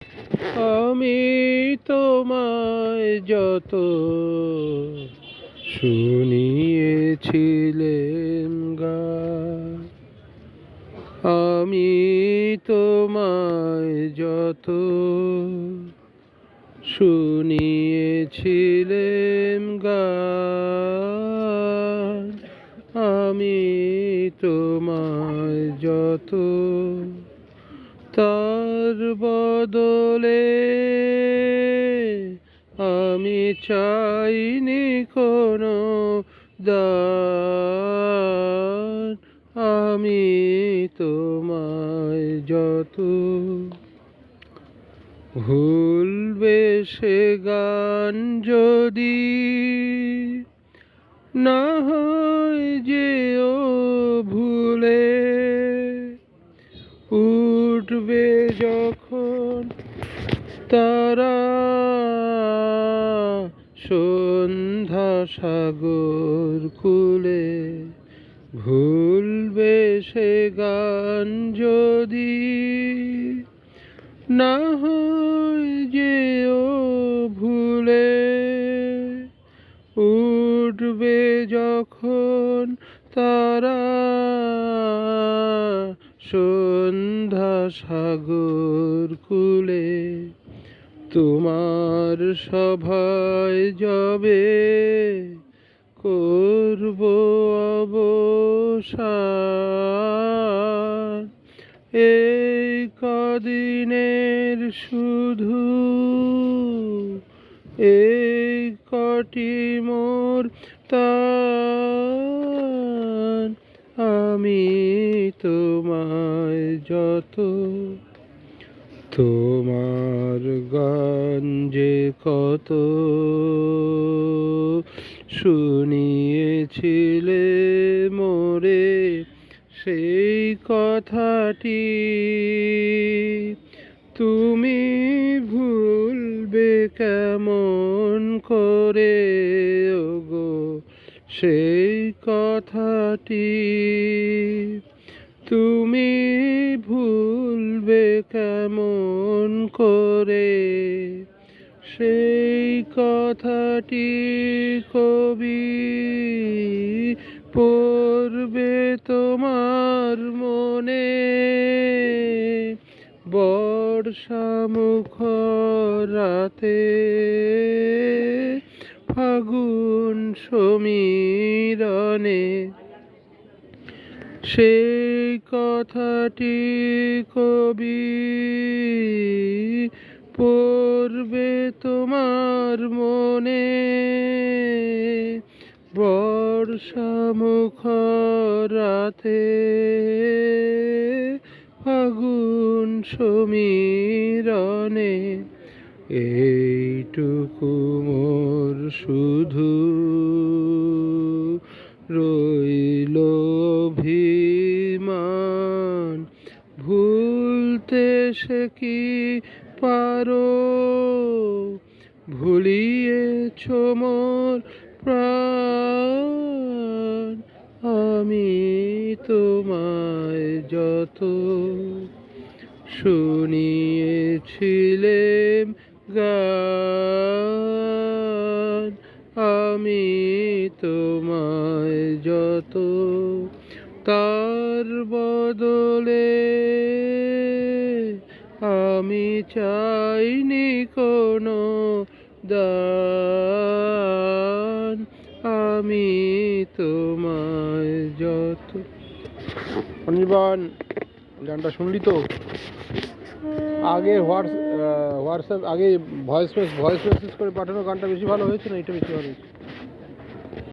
আমি তোমায় যত শুনিয়েছিলেম গান, আমি তোমায় যত শুনিয়েছিলেম গান, আমি তোমায় যত তার বদলে আমি চাইনি কোনো দান, আমি তোমায় যত ভুলবে সে গান যদি না হয় যেও ভুলে, উঠবে যখন তারা সন্ধ্যা সাগর কূলে, ভুলবে সে গান যদি না হয় যেও ভুলে, উঠবে যখন তারা সন্ধ্যা সাগর কূলে, তোমার সভায় যবে করব অবসান, এই কদিনের শুধু এই কটি মোর তান, আমি তোমায় যত তোমার গান যে কত শুনিয়েছিলে মোরে, সেই কথাটি তুমি ভুলবে কেমন করে ওগো, সেই কথাটি তুমি ভুলবে কেমন করে, সেই কথাটি কবি পড়বে তোমার মনে, বর্ষামুখর রাতে ফাগুন সমীরণে, সেই কথাটি কবি পড়বে তোমার মনে, বর্ষামুখর রাতে ফাগুন সমীরণে, এইটুকু মোর শুধু রইল অভিমান, ভুলতে সে কি পারো, ভুলিয়েছ মোর প্রাণ, আমি তোমায় যত শুনিয়েছিলেম গান, আমি তোমায় যত তার বদলে আমি চাইনি কোনো দান, আমি তোমায় যত। অনির্বাণ, গানটা শুনলি তো? আগে হোয়াটসঅ্যাপ আগে ভয়েস মেসেজ করে পাঠানো গানটা বেশি ভালো হয়েছে না এটা বেশি ভালো হয়েছে?